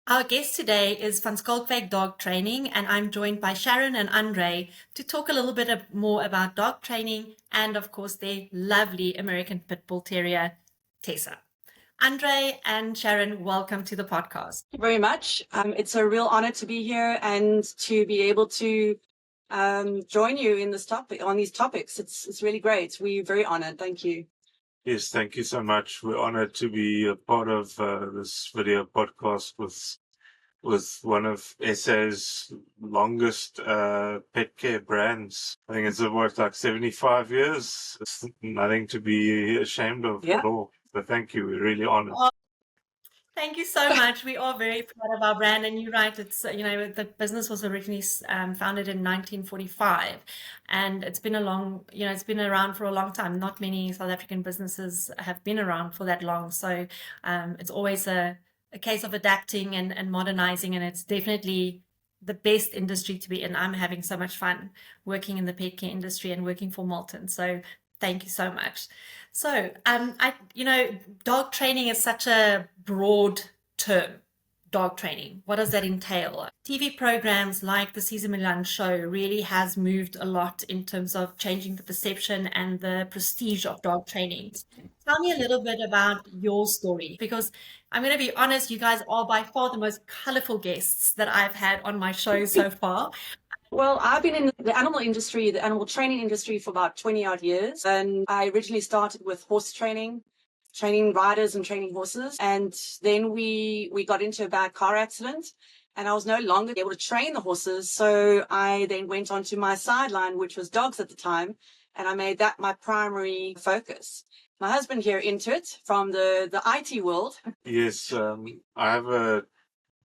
Our guest today is van Schalkwyk Dog Training, and I'm joined by Sharon and Andre to talk a little bit more about dog training and, of course, their lovely American Pit Bull Terrier, Tessa. Andre and Sharon, welcome to the podcast. Thank you very much. It's a real honor to be here and to be able to join you in this topic on these topics. It's really great. We're very honored. Thank you. Yes, thank you so much. We're honored to be a part of this video podcast with one of SA's longest pet care brands. I think it's about like 75 years. It's nothing to be ashamed of Yeah. at all. So thank you. We're really honored. Thank you so much. We are very proud of our brand, and you're right. It's the business was originally founded in 1945, and it's been it's been around for a long time. Not many South African businesses have been around for that long, so it's always a case of adapting and modernizing, and it's definitely the best industry to be in. I'm having so much fun working in the pet care industry and working for Marltons. So thank you so much. So, dog training is such a broad term. Dog training. What does that entail? TV programs like the Cesar Millan show really has moved a lot in terms of changing the perception and the prestige of dog training. Tell me a little bit about your story, because I'm going to be honest, you guys are by far the most colorful guests that I've had on my show so far. Well, I've been in the animal industry, the animal training industry for about 20 odd years. And I originally started with horse training riders and training horses. And then we got into a bad car accident and I was no longer able to train the horses. So I then went on to my sideline, which was dogs at the time. And I made that my primary focus. My husband here into it from the IT world. Yes, I have a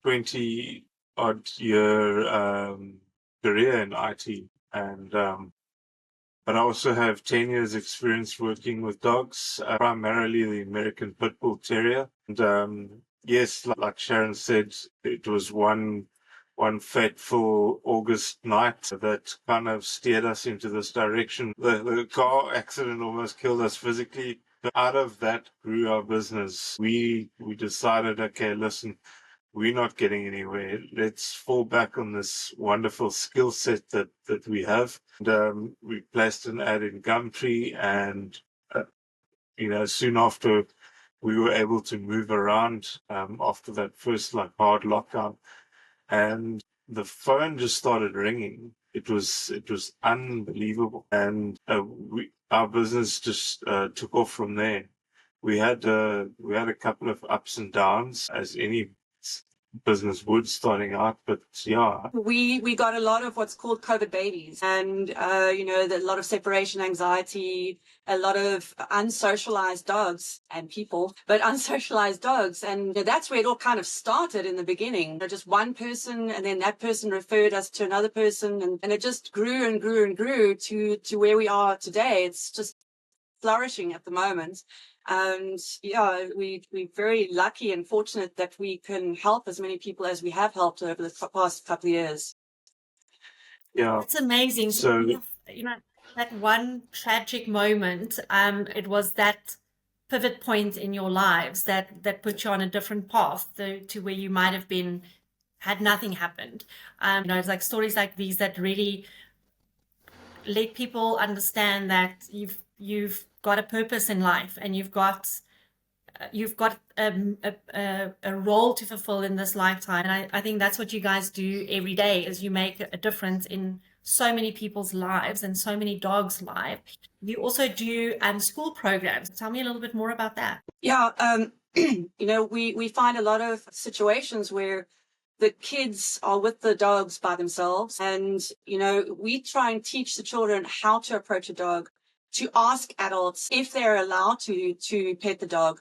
20 odd year career in IT, and but I also have 10 years experience working with dogs, primarily the American Pit Bull Terrier. And yes, like Sharon said, it was one fateful August night that kind of steered us into this direction. The car accident almost killed us physically. But out of that grew our business. We decided, okay, listen, we're not getting anywhere. Let's fall back on this wonderful skill set that we have. And, we placed an ad in Gumtree, and soon after we were able to move around after that first hard lockdown, and the phone just started ringing. It was unbelievable, and our business just took off from there. We had a couple of ups and downs, as any business would starting out, but yeah. We got a lot of what's called COVID babies, and a lot of separation anxiety, a lot of unsocialized dogs and people, but unsocialized dogs, and that's where it all kind of started in the beginning. Just one person, and then that person referred us to another person, and it just grew and grew and grew to where we are today. It's just flourishing at the moment. And yeah, we're very lucky and fortunate that we can help as many people as we have helped over the past couple of years. Yeah. It's amazing. So, That one tragic moment, it was that pivot point in your lives that put you on a different path to where you might have been had nothing happened. It's like stories like these that really let people understand that you've got a purpose in life, and you've got a role to fulfill in this lifetime. And I think that's what you guys do every day, is you make a difference in so many people's lives and so many dogs' lives. You also do school programs. Tell me a little bit more about that. Yeah, we find a lot of situations where the kids are with the dogs by themselves, and we try and teach the children how to approach a dog, to ask adults if they're allowed to pet the dog,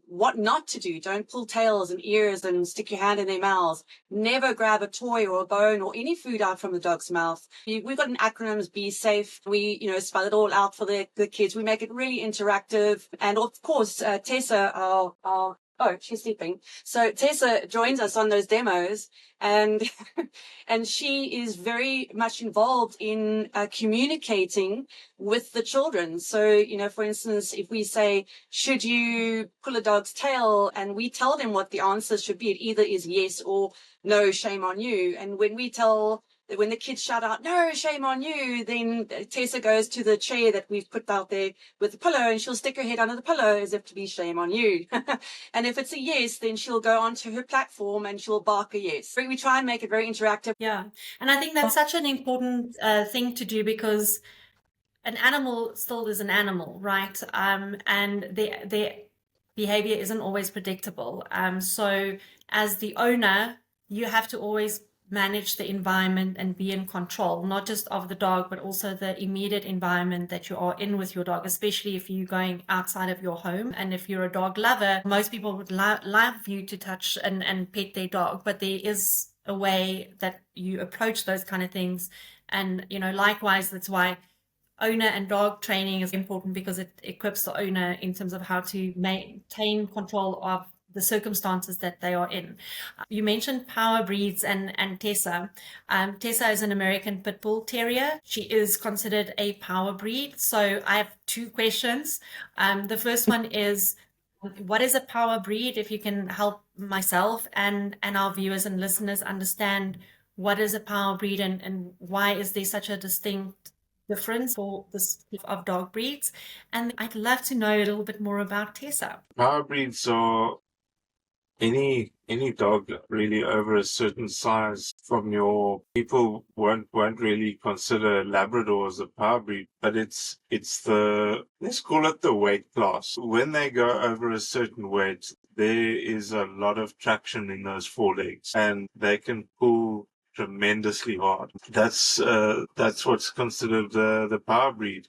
what not to do. Don't pull tails and ears and stick your hand in their mouths. Never grab a toy or a bone or any food out from the dog's mouth. We've got an acronym, be safe. We, spell it all out for the kids. We make it really interactive. And of course, Tessa, our Oh, she's sleeping. So Tessa joins us on those demos, and and she is very much involved in communicating with the children. So, you know, for instance, if we say, should you pull a dog's tail, and we tell them what the answer should be, it either is yes or no, shame on you. And when the kids shout out, no, shame on you, then Tessa goes to the chair that we've put out there with the pillow, and she'll stick her head under the pillow as if to be shame on you. And if it's a yes, then she'll go onto her platform and she'll bark a yes. We try and make it very interactive. Yeah. And I think that's such an important thing to do, because an animal still is an animal, right? And their behavior isn't always predictable. So as the owner, you have to always manage the environment and be in control, not just of the dog, but also the immediate environment that you are in with your dog, especially if you're going outside of your home. And if you're a dog lover, most people would love you to touch and pet their dog, but there is a way that you approach those kind of things. And, you know, likewise, that's why owner and dog training is important, because it equips the owner in terms of how to maintain control of the circumstances that they are in. You mentioned power breeds and Tessa. Tessa is an American Pit Bull Terrier. She is considered a power breed. So I have two questions. The first one is, what is a power breed? If you can help myself and our viewers and listeners understand what is a power breed, and why is there such a distinct difference for this of dog breeds. And I'd love to know a little bit more about Tessa. Power breeds are any dog really over a certain size. From your people won't really consider Labrador as a power breed, but it's the, let's call it the weight class. When they go over a certain weight, there is a lot of traction in those forelegs, and they can pull tremendously hard. That's what's considered the power breed.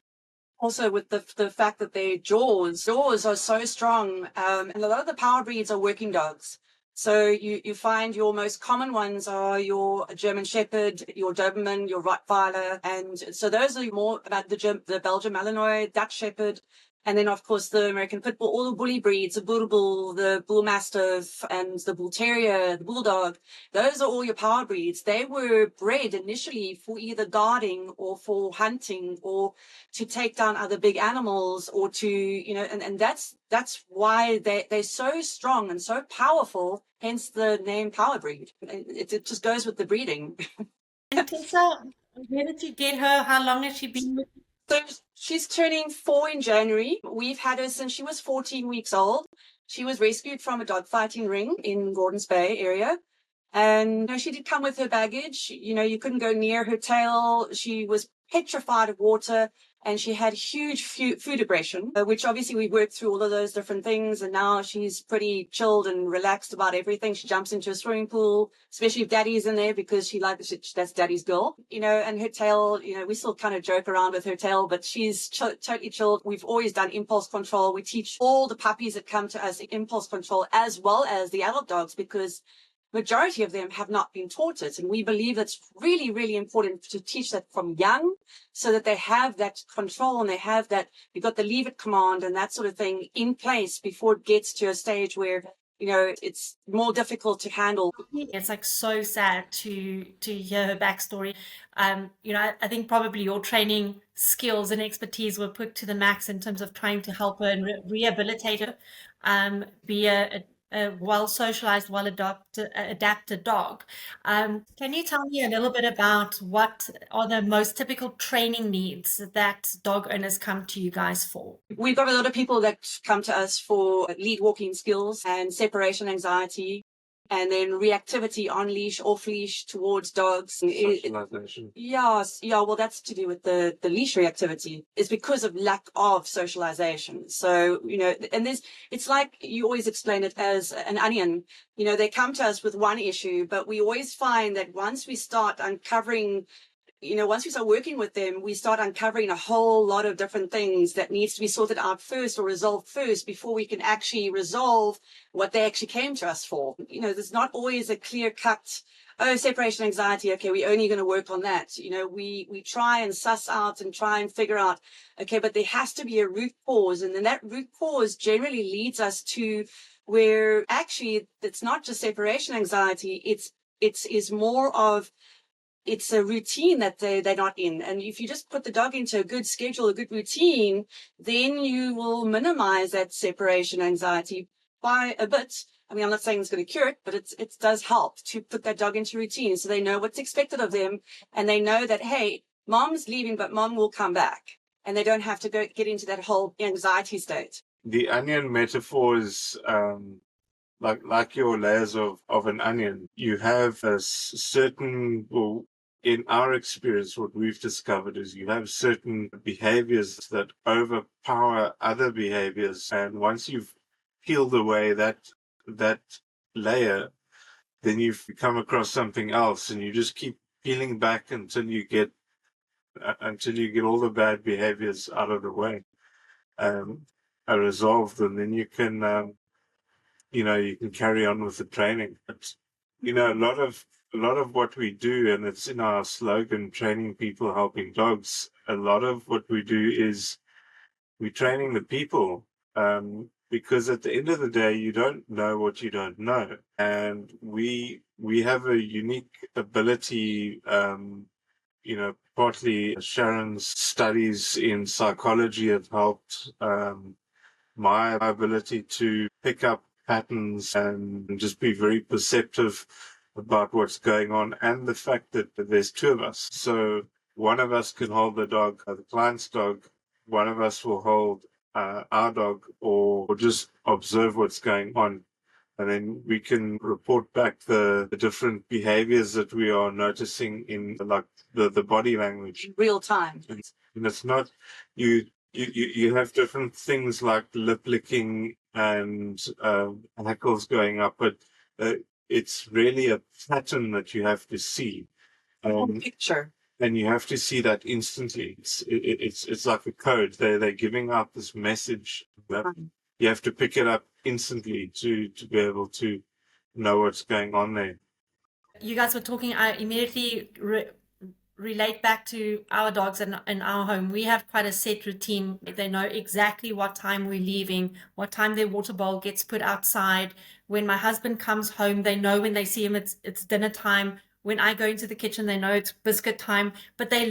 Also, with the fact that their jaws are so strong, and a lot of the power breeds are working dogs. So you find your most common ones are your German Shepherd, your Doberman, your Rottweiler, and so those are more about the Belgian Malinois, Dutch Shepherd, and then of course the American Pit Bull, all the bully breeds, the Bull Bull, the Bull Mastiff, and the Bull Terrier, the Bulldog. Those are all your power breeds. They were bred initially for either guarding or for hunting or to take down other big animals, or to, you know, and that's why they're so strong and so powerful, hence the name power breed. It just goes with the breeding. And Tessa, where did you get her? How long has she been with you? So she's turning 4 in January. We've had her since she was 14 weeks old. She was rescued from a dog fighting ring in Gordons Bay area. And you know, she did come with her baggage. You know, you couldn't go near her tail. She was petrified of water, and she had huge food aggression, which obviously we worked through all of those different things. And now she's pretty chilled and relaxed about everything. She jumps into a swimming pool, especially if daddy's in there, because that's daddy's girl, you know, and her tail, you know, we still kind of joke around with her tail, but she's totally chilled. We've always done impulse control. We teach all the puppies that come to us impulse control, as well as the adult dogs, because majority of them have not been taught it. And we believe it's really, really important to teach that from young, so that they have that control and they have that, you've got the leave it command and that sort of thing in place before it gets to a stage where, you know, it's more difficult to handle. It's like so sad to hear her backstory. You know, I think probably your training skills and expertise were put to the max in terms of trying to help her and rehabilitate her, be a well socialized, well adapted dog. Can you tell me a little bit about what are the most typical training needs that dog owners come to you guys for? We've got a lot of people that come to us for lead walking skills and separation anxiety, and then reactivity on leash, off leash towards dogs. Socialization. Yeah, well, that's to do with the leash reactivity. It's because of lack of socialization. So, you know, and it's like you always explain it as an onion. You know, they come to us with one issue, but we always find that once we start uncovering once we start working with them, we start uncovering a whole lot of different things that needs to be sorted out first or resolved first before we can actually resolve what they actually came to us for. There's not always a clear cut, oh, separation anxiety, okay, we're only going to work on that. We try and suss out and try and figure out, okay, but there has to be a root cause. And then that root cause generally leads us to where actually it's not just separation anxiety, it's more of, it's a routine that they're not in. And if you just put the dog into a good schedule, a good routine, then you will minimize that separation anxiety by a bit. I mean, I'm not saying it's going to cure it, but it does help to put that dog into routine so they know what's expected of them. And they know that, hey, mom's leaving, but mom will come back. And they don't have to get into that whole anxiety state. The onion metaphor is like your layers of an onion. You have a certain, well, in our experience, what we've discovered is you have certain behaviors that overpower other behaviors. And once you've peeled away that layer, then you've come across something else, and you just keep peeling back until you get all the bad behaviors out of the way, are resolved, and then you can you can carry on with the training. But a lot of what we do, and it's in our slogan, training people, helping dogs. A lot of what we do is we're training the people, because at the end of the day, you don't know what you don't know, and we have a unique ability. Partly Sharon's studies in psychology have helped my ability to pick up patterns and just be very perceptive about what's going on, and the fact that there's two of us. So one of us can hold the dog, the client's dog, one of us will hold our dog, or just observe what's going on. And then we can report back the different behaviors that we are noticing in the body language. Real time. And it's not, you have different things like lip licking and hackles going up, but it's really a pattern that you have to see. Picture. And you have to see that instantly. It's like a code. They're giving out this message that you have to pick it up instantly to be able to know what's going on there. You guys were talking, I immediately relate back to our dogs in our home. We have quite a set routine. They know exactly what time we're leaving, what time their water bowl gets put outside. When my husband comes home, they know when they see him, it's dinner time. When I go into the kitchen, they know it's biscuit time. But they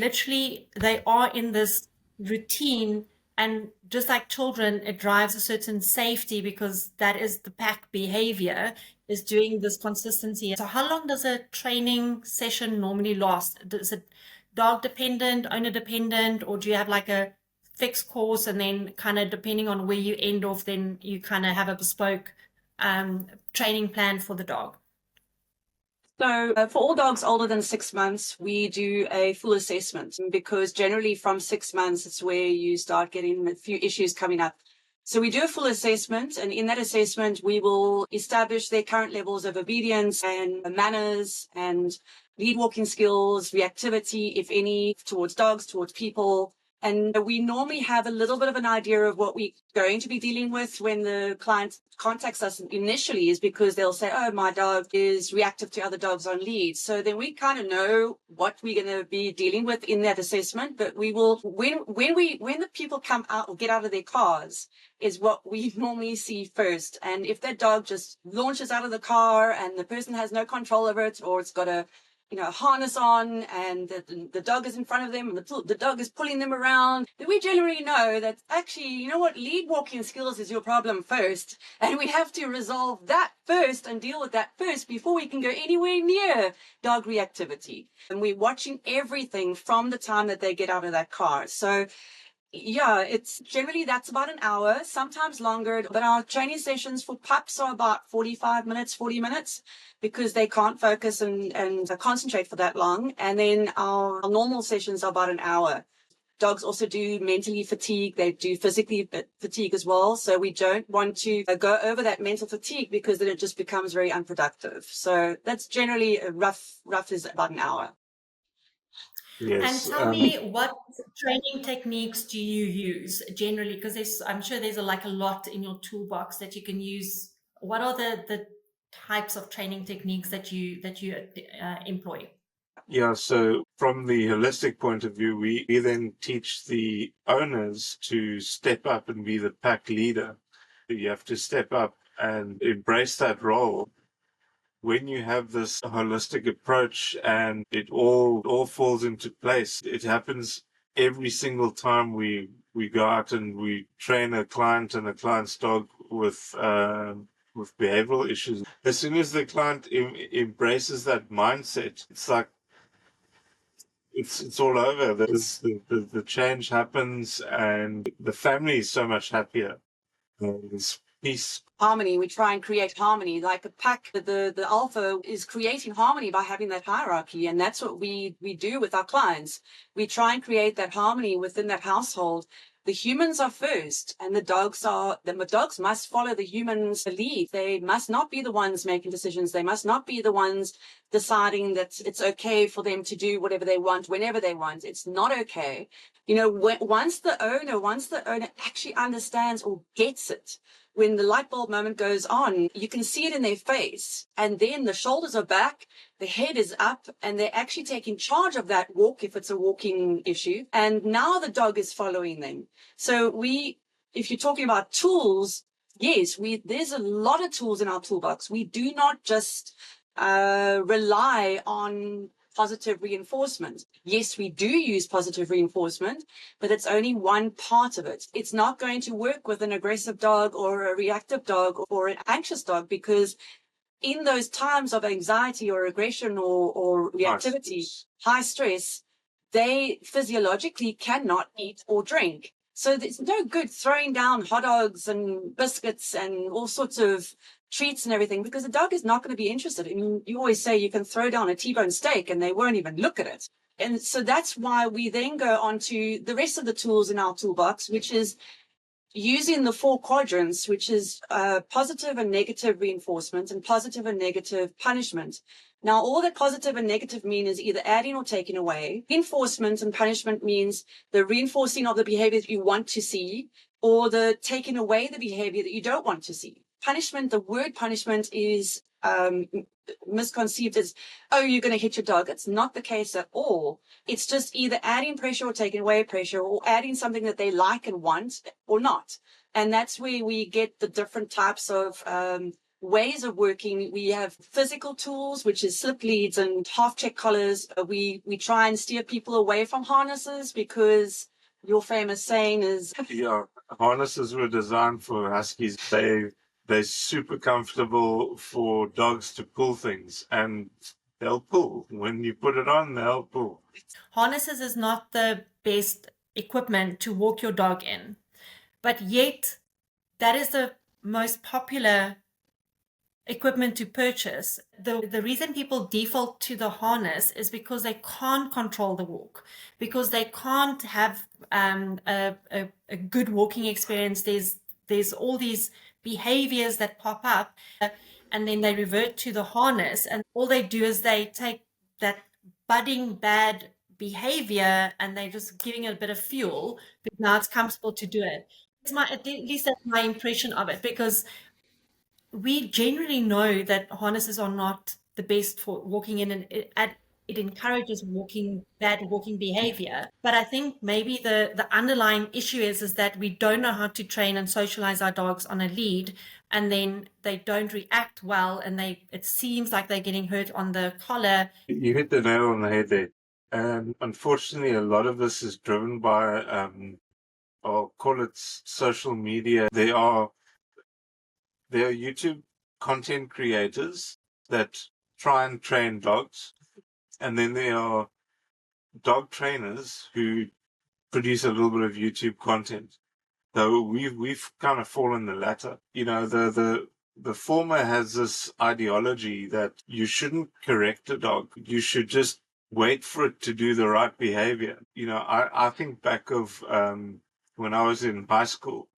are in this routine. And just like children, it drives a certain safety, because that is the pack behavior, is doing this consistency. So how long does a training session normally last? Is it dog dependent, owner dependent, or do you have like a fixed course, and then kind of depending on where you end off, then you kind of have a bespoke training plan for the dog? So for all dogs older than 6 months, we do a full assessment, because generally from 6 months, it's where you start getting a few issues coming up. So we do a full assessment, and in that assessment, we will establish their current levels of obedience and manners and lead walking skills, reactivity, if any, towards dogs, towards people. And we normally have a little bit of an idea of what we're going to be dealing with when the client contacts us initially, is because they'll say, oh, my dog is reactive to other dogs on lead. So then we kind of know what we're going to be dealing with in that assessment. But we will, when the people come out or get out of their cars, is what we normally see first. And if that dog just launches out of the car and the person has no control over it, or it's got a harness on, and the dog is in front of them, and the dog is pulling them around, then we generally know that actually, lead walking skills is your problem first, and we have to resolve that first and deal with that first before we can go anywhere near dog reactivity. And we're watching everything from the time that they get out of that car. So yeah, it's generally, that's about an hour, sometimes longer, but our training sessions for pups are about 45 minutes, 40 minutes, because they can't focus and concentrate for that long. And then our normal sessions are about an hour. Dogs also do mentally fatigue. They do physically fatigue as well. So we don't want to go over that mental fatigue, because then it just becomes very unproductive. So that's generally rough is about an hour. And Yes. tell me, what training techniques do you use generally? Because I'm sure there's like a lot in your toolbox that you can use. What are the types of training techniques that you employ? Yeah, so from the holistic point of view, we then teach the owners to step up and be the pack leader. You have to step up and embrace that role. When you have this holistic approach and it all falls into place, it happens every single time we go out and we train a client and a client's dog with behavioral issues. As soon as the client embraces that mindset, it's like it's all over. The change happens, and the family is so much happier. There's peace. Harmony. We try and create harmony. Like a pack, the alpha is creating harmony by having that hierarchy. And that's what we do with our clients. We try and create that harmony within that household. The humans are first, and the dogs must follow the humans' lead. They must not be the ones making decisions. They must not be the ones deciding that it's okay for them to do whatever they want, whenever they want. It's not okay. You know, once the owner actually understands or gets it, when the light bulb moment goes on, you can see it in their face. And then the shoulders are back, the head is up, and they're actually taking charge of that walk if it's a walking issue. And now the dog is following them. So if you're talking about tools, yes, there's a lot of tools in our toolbox. We do not just rely on positive reinforcement. Yes, we do use positive reinforcement, but it's only one part of it. It's not going to work with an aggressive dog or a reactive dog or an anxious dog, because in those times of anxiety or aggression or reactivity, high stress, they physiologically cannot eat or drink. So there's no good throwing down hot dogs and biscuits and all sorts of treats and everything, because the dog is not going to be interested. I mean, you always say you can throw down a T-bone steak and they won't even look at it. And so that's why we then go on to the rest of the tools in our toolbox, which is using the 4 quadrants, which is positive and negative reinforcement and positive and negative punishment. Now, all that positive and negative mean is either adding or taking away. Reinforcement and punishment means the reinforcing of the behavior that you want to see, or the taking away the behavior that you don't want to see. Punishment, the word punishment is misconceived as, oh, you're going to hit your dog. It's not the case at all. It's just either adding pressure or taking away pressure, or adding something that they like and want or not. And that's where we get the different types of ways of working. We have physical tools, which is slip leads and half check collars. We try and steer people away from harnesses, because your famous saying is, Yeah, harnesses were designed for huskies. They're super comfortable for dogs to pull things, and they'll pull. When you put it on, they'll pull. Harnesses is not the best equipment to walk your dog in, but yet that is the most popular equipment to purchase. The reason people default to the harness is because they can't control the walk, because they can't have a good walking experience. There's all these behaviors that pop up, and then they revert to the harness, and all they do is they take that budding bad behavior and they're just giving it a bit of fuel, but now it's comfortable to do it. At least that's my impression of it, because we generally know that harnesses are not the best for walking in, and it encourages bad walking behavior. But I think maybe the underlying issue is that we don't know how to train and socialize our dogs on a lead, and then they don't react well, and it seems like they're getting hurt on the collar. You hit the nail on the head there. And unfortunately, a lot of this is driven by, I'll call it social media. There are YouTube content creators that try and train dogs, and then there are dog trainers who produce a little bit of YouTube content. So we've kind of fallen the latter. You know, the former has this ideology that you shouldn't correct a dog. You should just wait for it to do the right behavior. You know, I think back of when I was in high school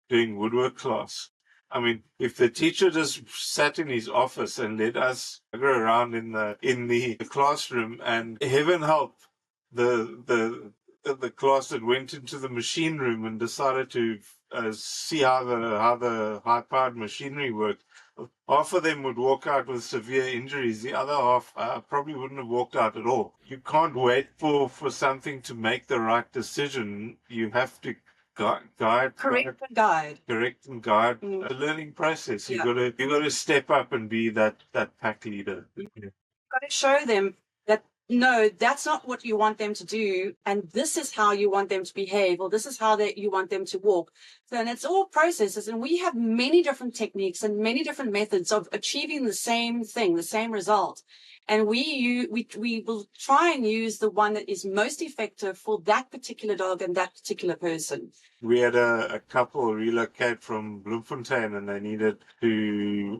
doing woodwork class. I mean, if the teacher just sat in his office and let us go around in the classroom, and heaven help, the class that went into the machine room and decided to see how the high-powered machinery worked. Half of them would walk out with severe injuries. The other half probably wouldn't have walked out at all. You can't wait for something to make the right decision. You have to Correct and guide. correct and guide the learning process. Yeah. You gotta step up and be that pack leader. Got to show them that no, that's not what you want them to do, and this is how you want them to behave, or this is how you want them to walk. So, and it's all processes, and we have many different techniques and many different methods of achieving the same thing, the same result. And we will try and use the one that is most effective for that particular dog and that particular person. We had a couple relocate from Bloemfontein and they needed to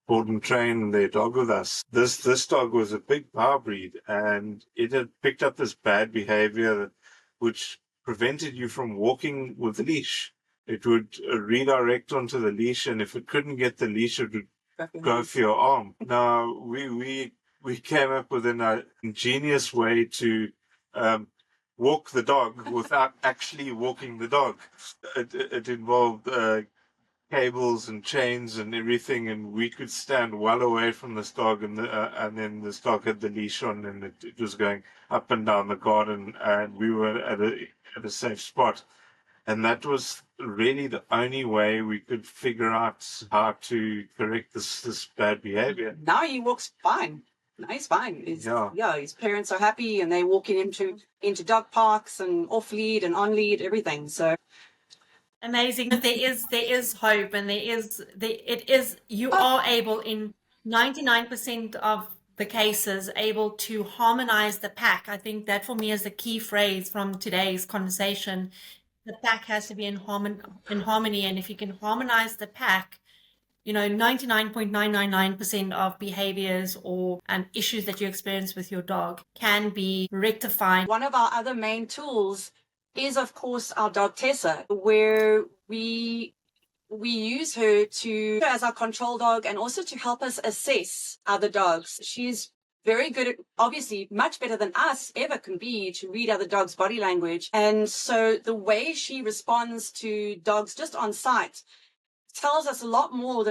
board and train their dog with us. This dog was a big power breed and it had picked up this bad behavior which prevented you from walking with the leash. It would redirect onto the leash, and if it couldn't get the leash, it would go for your arm. Now, we came up with an ingenious way to walk the dog without actually walking the dog. It involved cables and chains and everything, and we could stand well away from this dog, and then this dog had the leash on, and it was going up and down the garden, and we were at a safe spot. And that was really the only way we could figure out how to correct this bad behavior. Now he walks fine. Now he's fine. His parents are happy, and they're walking into dog parks and off lead and on lead, everything. So amazing. There is hope, and you are able in 99% of the cases able to harmonize the pack. I think that for me is the key phrase from today's conversation. The pack has to be in harmony, and if you can harmonize the pack, 99.999% of behaviors or issues that you experience with your dog can be rectified. One of our other main tools is, of course, our dog Tessa, where we use her as our control dog and also to help us assess other dogs. She's very good at, obviously, much better than us ever can be, to read other dogs' body language. And so the way she responds to dogs just on sight tells us a lot more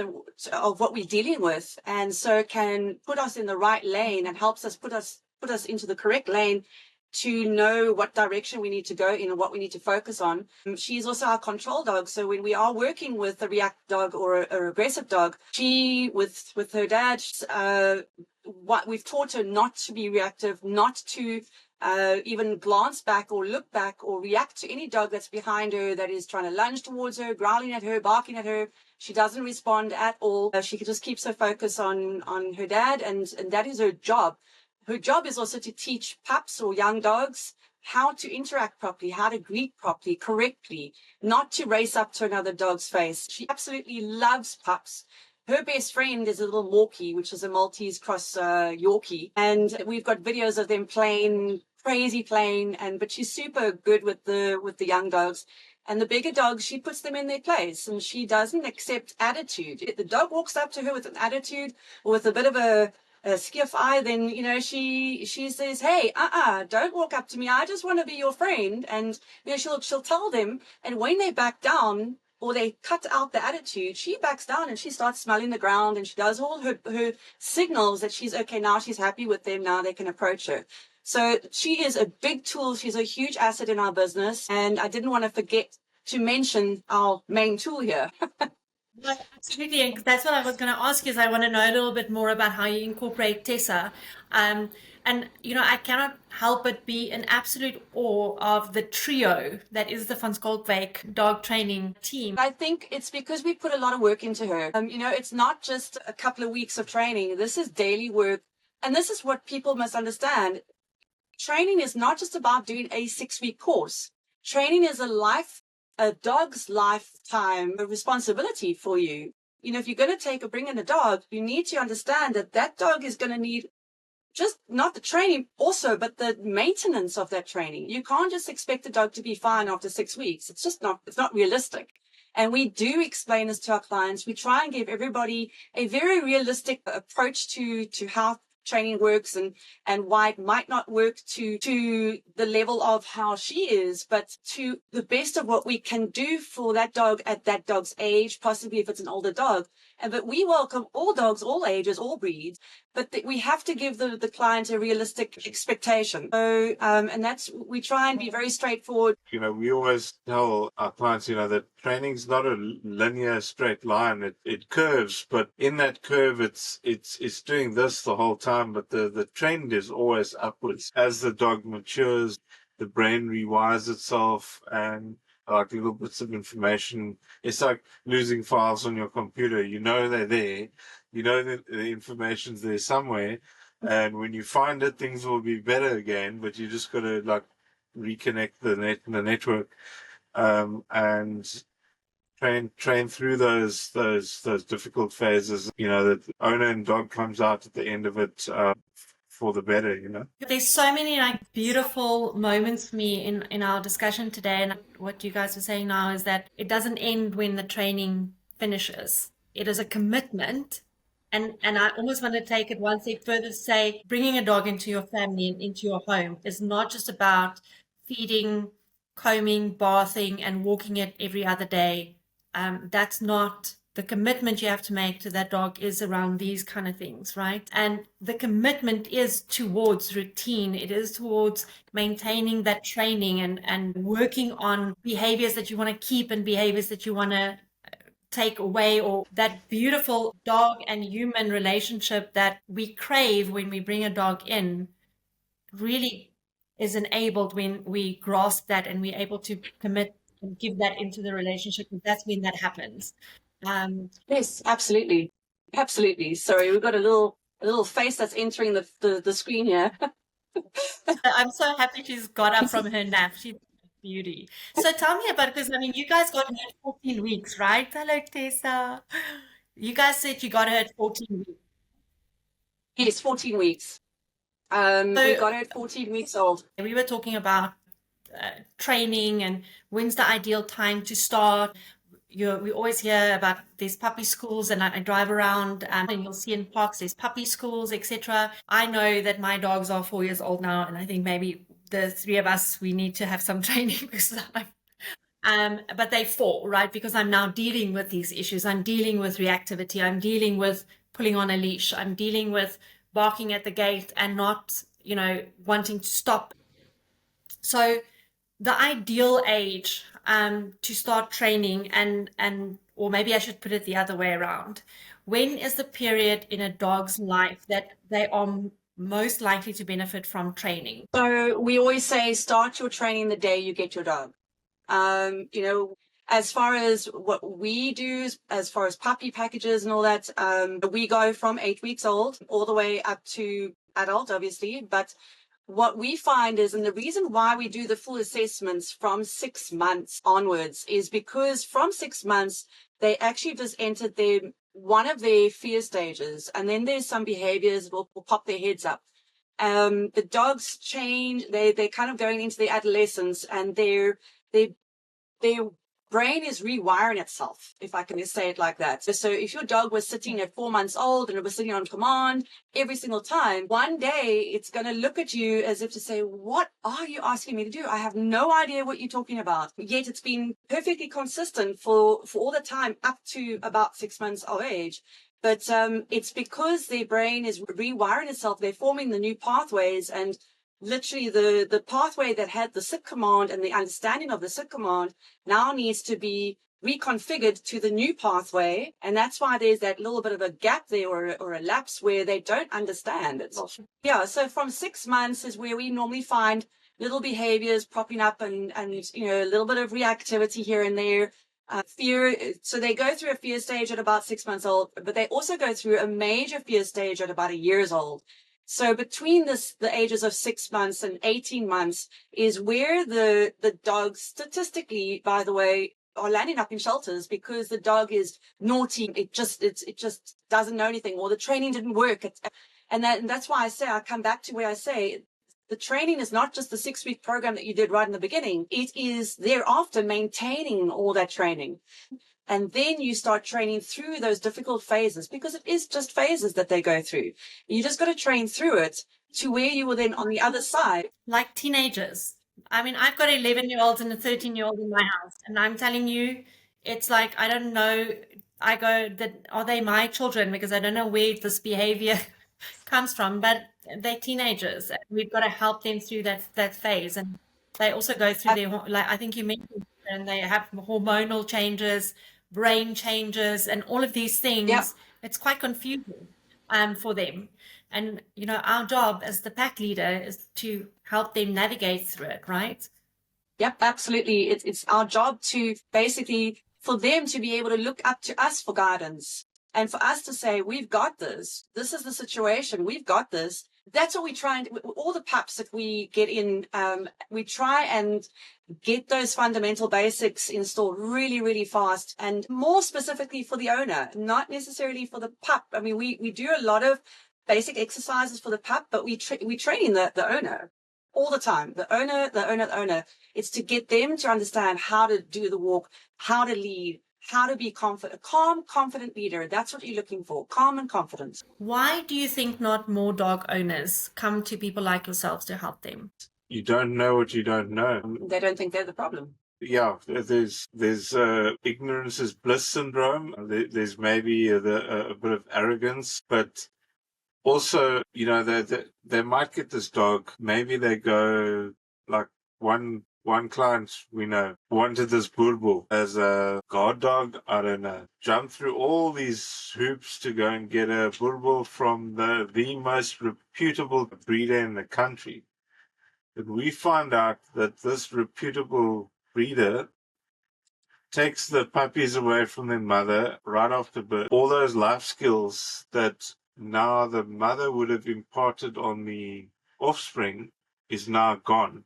of what we're dealing with, and so can put us in the right lane and helps us put us into the correct lane to know what direction we need to go in and what we need to focus on. She's also our control dog, so when we are working with a reactive dog or a aggressive dog, she with her dad, what we've taught her not to be reactive, not to even glance back or look back or react to any dog that's behind her that is trying to lunge towards her, growling at her, barking at her. She doesn't respond at all. She just keeps her focus on her dad, and that is her job. Her job is also to teach pups or young dogs how to interact properly, how to greet properly, correctly, not to race up to another dog's face. She absolutely loves pups. Her best friend is a little Morkie, which is a Maltese cross Yorkie. And we've got videos of them playing, crazy playing, but she's super good with the young dogs. And the bigger dogs, she puts them in their place, and she doesn't accept attitude. If the dog walks up to her with an attitude or with a bit of a skiff eye, then she says, "Hey, don't walk up to me. I just want to be your friend." And she'll tell them, and when they back down or they cut out the attitude, she backs down and she starts smelling the ground, and she does all her signals that she's okay. Now she's happy with them. Now they can approach her. So she is a big tool. She's a huge asset in our business, and I didn't want to forget to mention our main tool here. Absolutely, and that's what I was going to ask you. Is I want to know a little bit more about how you incorporate Tessa, and I cannot help but be in absolute awe of the trio that is the Van Schalkwyk dog training team. I think it's because we put a lot of work into her. It's not just a couple of weeks of training. This is daily work, and this is what people must understand. Training is not just about doing a 6-week course. Training is a dog's lifetime responsibility for you. If you're going to bring in a dog, you need to understand that dog is going to need just not the training also, but the maintenance of that training. You can't just expect a dog to be fine after 6 weeks. It's not realistic. And we do explain this to our clients. We try and give everybody a very realistic approach to how training works and why it might not work to the level of how she is, but to the best of what we can do for that dog at that dog's age, possibly if it's an older dog. But we welcome all dogs, all ages, all breeds, but we have to give the client a realistic expectation. So, and we try and be very straightforward. We always tell our clients, that training's not a linear straight line. It curves, but in that curve, it's doing this the whole time, but the trend is always upwards. As the dog matures, the brain rewires itself, and like little bits of information. It's like losing files on your computer. They're there. That the information's there somewhere. And when you find it, things will be better again, but you just got to reconnect the network, and train through those difficult phases. That owner and dog comes out at the end of it, for the better. There's so many beautiful moments for me in our discussion today, and what you guys are saying now is that it doesn't end when the training finishes. It is a commitment. And I almost want to take it one step further to say bringing a dog into your family and into your home is not just about feeding, combing, bathing, and walking it every other day. That's not the commitment you have to make to that dog is around these kind of things, right? And the commitment is towards routine. It is towards maintaining that training and working on behaviors that you want to keep and behaviors that you want to take away, or that beautiful dog and human relationship that we crave when we bring a dog in really is enabled when we grasp that and we're able to commit and give that into the relationship. And that's when that happens. Yes, absolutely. Absolutely. Sorry, we've got a little face that's entering the screen here. I'm so happy she's got up from her nap. She's a beauty. So tell me about it, because you guys got her at 14 weeks, right? Hello, Tessa. You guys said you got her at 14 weeks. Yes, 14 weeks. We got her at 14 weeks old. We were talking about training and when's the ideal time to start. We always hear about these puppy schools, and I drive around and you'll see in parks there's puppy schools, etc. I know that my dogs are 4 years old now, and I think maybe the three of us, we need to have some training because but they're 4, right? Because I'm now dealing with these issues. I'm dealing with reactivity. I'm dealing with pulling on a leash. I'm dealing with barking at the gate and not, wanting to stop. So the ideal age to start training or maybe I should put it the other way around. When is the period in a dog's life that they are most likely to benefit from training? So we always say start your training the day you get your dog. As far as what we do, as far as puppy packages and all that, we go from 8 weeks old all the way up to adult, obviously. But what we find is, and the reason why we do the full assessments from 6 months onwards is because from 6 months, they actually just entered one of their fear stages. And then there's some behaviors that will pop their heads up. The dogs change. They're kind of going into their adolescence, and their brain is rewiring itself, if I can just say it like that. So if your dog was sitting at 4 months old and it was sitting on command every single time, one day it's going to look at you as if to say, what are you asking me to do? I have no idea what you're talking about. Yet it's been perfectly consistent for all the time up to about 6 months of age. But it's because their brain is rewiring itself. They're forming the new pathways, and literally the pathway that had the sit command and the understanding of the sit command now needs to be reconfigured to the new pathway. And that's why there's that little bit of a gap there, or a lapse where they don't understand it. Yeah, so from 6 months is where we normally find little behaviors popping up and a little bit of reactivity here and there. Fear. So they go through a fear stage at about 6 months old, but they also go through a major fear stage at about 1 year old. So between the ages of 6 months and 18 months is where the dogs statistically, by the way, are landing up in shelters because the dog is naughty. It just doesn't know anything, or the training didn't work. And that's why I come back to where I say The training is not just the 6-week program that you did right in the beginning. It is thereafter maintaining all that training. And then you start training through those difficult phases, because it is just phases that they go through. You just got to train through it to where you will then on the other side. Like teenagers. I mean, I've got 11-year-olds and a 13-year-old in my house, and I'm telling you, it's like, I don't know. I go, that are they my children? Because I don't know where this behavior comes from, but they're teenagers, and we've got to help them through that phase. And they also go through their, like I think you mentioned, and they have hormonal changes, brain changes, and all of these things. Yeah. It's quite confusing for them. And, you know, our job as the pack leader is to help them navigate through it, right? Yep, absolutely. It's our job to basically, for them to be able to look up to us for guidance, and for us to say, we've got this. This is the situation. We've got this. That's what we try and all the pups that we get in, we try and get those fundamental basics installed really, really fast, and more specifically for the owner, not necessarily for the pup. I mean, we do a lot of basic exercises for the pup, but we train the owner all the time. The owner. It's to get them to understand how to do the walk, how to lead, how to be confident, a calm, confident leader. That's what you're looking for, calm and confident. Why do you think not more dog owners come to people like yourselves to help them? You don't know what you don't know. They don't think they're the problem. Yeah, there's ignorance is bliss syndrome. There's maybe a bit of arrogance, but also, you know, they might get this dog. Maybe they go, like one client we know wanted this bulbul as a guard dog. I don't know. Jumped through all these hoops to go and get a bulbul from the most reputable breeder in the country. And we find out that this reputable breeder takes the puppies away from their mother right after birth. All those life skills that now the mother would have imparted on the offspring is now gone.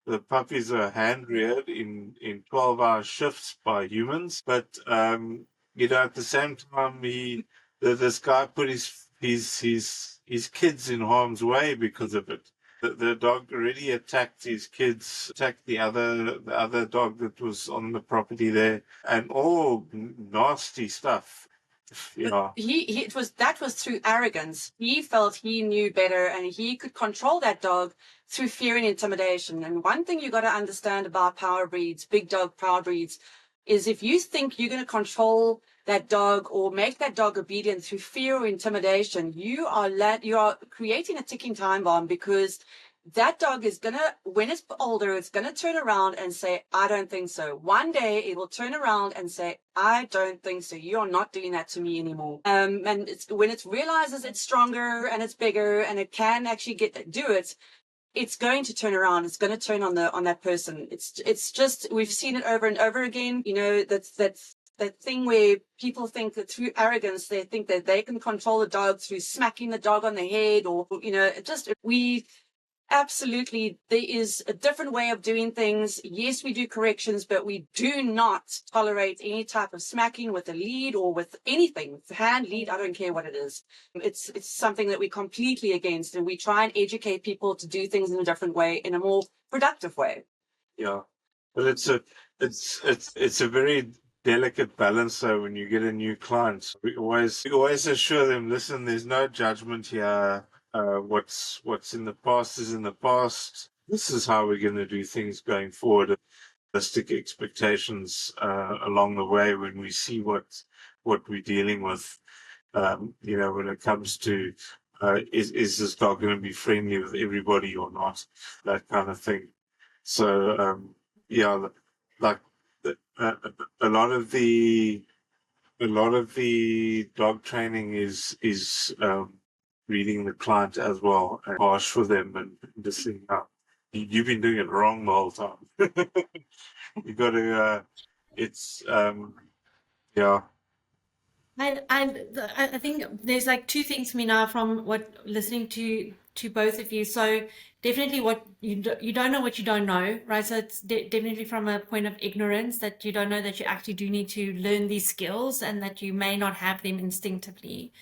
The puppies are hand reared in 12-hour shifts by humans, but you know, at the same time, this guy put his kids in harm's way because of it. The dog already attacked his kids, attacked the other dog that was on the property there, and all nasty stuff. Yeah. That was through arrogance. He felt he knew better, and he could control that dog through fear and intimidation. And one thing you got to understand about power breeds, big dog power breeds, is if you think you're going to control that dog or make that dog obedient through fear or intimidation, you are creating a ticking time bomb, because that dog is going to, when it's older, it's going to turn around and say, I don't think so. One day it will turn around and say, I don't think so. You're not doing that to me anymore. And when it realizes it's stronger and it's bigger and it can actually do it, it's going to turn around. It's going to turn on that person. It's just, we've seen it over and over again. You know, that's that thing where people think that through arrogance, they think that they can control the dog through smacking the dog on the head, or, you know, absolutely, there is a different way of doing things. Yes, we do corrections, but we do not tolerate any type of smacking with a lead or with anything. With hand, lead, I don't care what it is. It's something that we're completely against, and we try and educate people to do things in a different way, in a more productive way. Yeah, but it's a very delicate balance. So when you get a new client, we always assure them, listen, there's no judgment here. What's in the past is in the past. This is how we're going to do things going forward. Realistic expectations along the way when we see what we're dealing with. You know, when it comes to is this dog going to be friendly with everybody or not? That kind of thing. So yeah, like a lot of the dog training is reading the client as well, and harsh for them, and just saying, no, you've been doing it wrong the whole time. You got to, it's, yeah. I think there's like two things for me now from what listening to both of you. So definitely what you don't know what you don't know, right? So it's definitely from a point of ignorance, that you don't know that you actually do need to learn these skills and that you may not have them instinctively.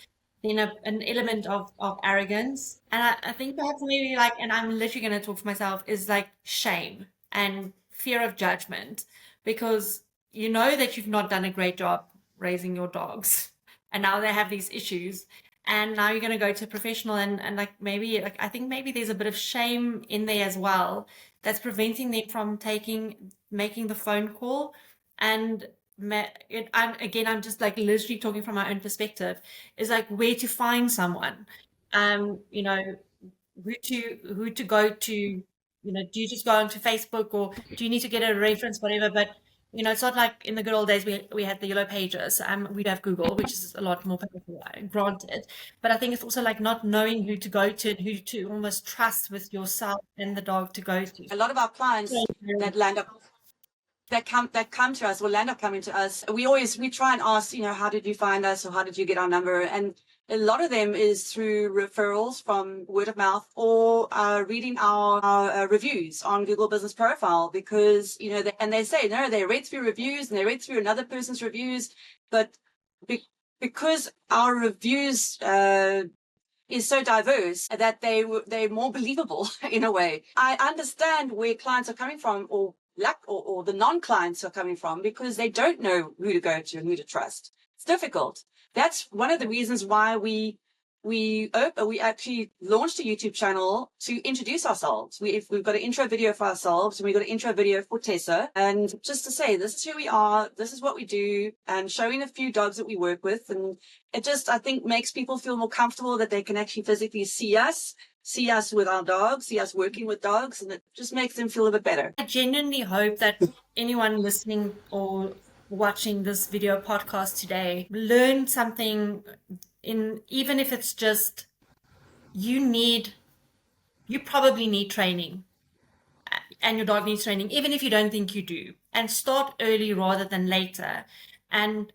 then an element of arrogance. And I think perhaps maybe like, and I'm literally going to talk for myself, is like shame and fear of judgment because you know that you've not done a great job raising your dogs and now they have these issues. And now you're going to go to a professional and like maybe like I think maybe there's a bit of shame in there as well that's preventing them from making the phone call and I'm just like literally talking from my own perspective, is like where to find someone, you know, who to go to, do you just go onto Facebook or do you need to get a reference, whatever? But it's not like in the good old days we had the yellow pages. We'd have Google, which is a lot more powerful, granted. But I think it's also like not knowing who to go to and who to almost trust with yourself and the dog to go to. A lot of our clients that come to us will end up coming to us. We try and ask, how did you find us or how did you get our number? And a lot of them is through referrals from word of mouth or reading our reviews on Google Business Profile because, they say, no, they read through reviews and they read through another person's reviews. But because our reviews is so diverse that they're more believable in a way. I understand where clients are coming from or the non-clients are coming from because they don't know who to go to and who to trust. It's difficult. That's one of the reasons why we actually launched a YouTube channel to introduce ourselves. We've got an intro video for ourselves and we've got an intro video for Tessa. And just to say, this is who we are, this is what we do, and showing a few dogs that we work with. And it just, I think, makes people feel more comfortable that they can actually physically see us with our dogs, see us working with dogs, and it just makes them feel a bit better. I genuinely hope that anyone listening or watching this video podcast today learned something, even if it's just you probably need training and your dog needs training, even if you don't think you do, and start early rather than later, and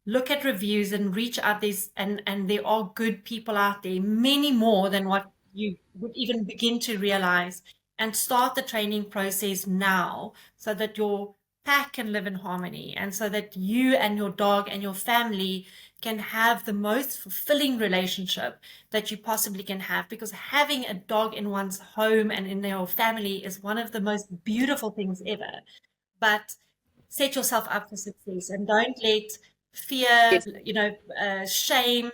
look at reviews and reach out. And there are good people out there, many more than what you would even begin to realize, and start the training process now so that your pack can live in harmony and so that you and your dog and your family can have the most fulfilling relationship that you possibly can have, because having a dog in one's home and in your family is one of the most beautiful things ever. But set yourself up for success and don't let fear, shame,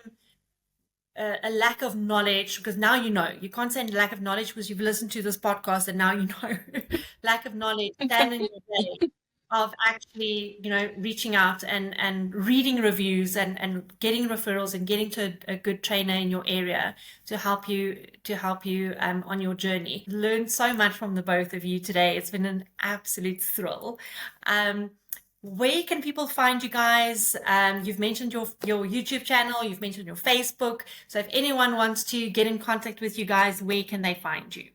a lack of knowledge, because now you can't say lack of knowledge because you've listened to this podcast and now lack of knowledge stand in your way of actually reaching out and reading reviews and getting referrals and getting to a good trainer in your area to help you on your journey. Learned so much from the both of you today. It's been an absolute thrill. Where can people find you guys? You've mentioned your YouTube channel, you've mentioned your Facebook. So if anyone wants to get in contact with you guys, where can they find you?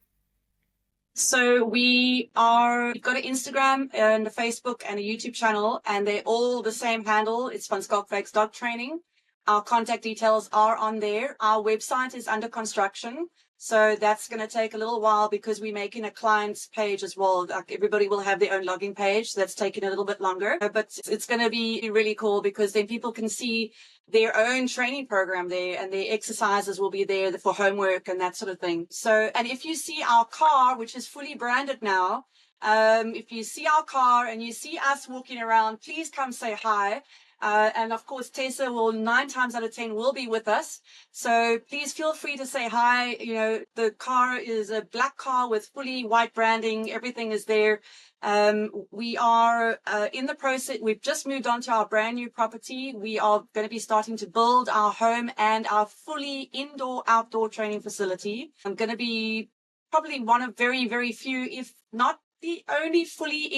So we've got an Instagram and a Facebook and a YouTube channel, and they're all the same handle. It's Van Schalkwyk's Dog Training. Our contact details are on there. Our website is under construction. So that's going to take a little while because we're making a client's page as well. Like everybody will have their own login page. So that's taking a little bit longer, but it's going to be really cool because then people can see their own training program there and their exercises will be there for homework and that sort of thing. So, and if you see our car, which is fully branded now, if you see our car and you see us walking around, please come say hi. And of course, Tessa will 9 times out of 10 will be with us. So please feel free to say hi. The car is a black car with fully white branding. Everything is there. We are in the process. We've just moved on to our brand new property. We are going to be starting to build our home and our fully indoor-outdoor training facility. I'm going to be probably one of very, very few, if not the only fully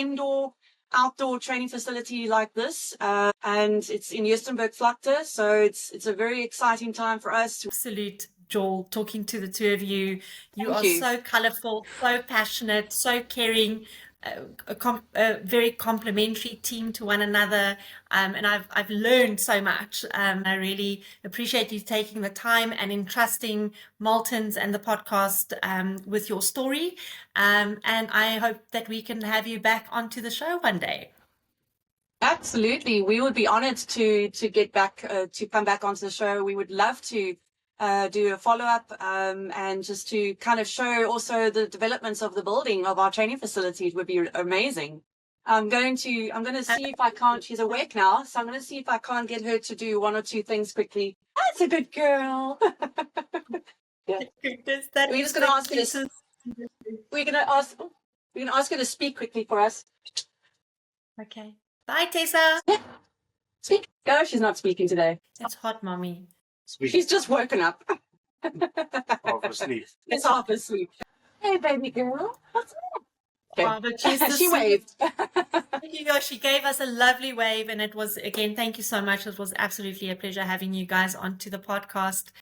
outdoor training facility like this, and it's in Justenburg-Vlakte, so it's a very exciting time for us. Absolute joy talking to the two of you. You are so colorful, so passionate, so caring, a very complementary team to one another, and I've learned so much. I really appreciate you taking the time and entrusting Marltons and the podcast with your story, and I hope that we can have you back onto the show one day. Absolutely, we would be honored to get back to come back onto the show. We would love to do a follow-up, and just to kind of show also the developments of the building of our training facilities would be amazing. I'm going to see if I can't, she's awake now, so I'm going to see if I can't get her to do one or two things quickly. That's a good girl. Yeah. We're just going to ask her to, we're going to ask her to speak quickly for us. Okay. Bye, Tessa. Speak. Go. She's not speaking today. It's hot, mommy. She's just woken up. Half asleep. It's half asleep. Hey, baby girl. What's up? Okay. Oh, but she's the She waved. Thank you, guys. She gave us a lovely wave, and it was, again, thank you so much. It was absolutely a pleasure having you guys onto the podcast.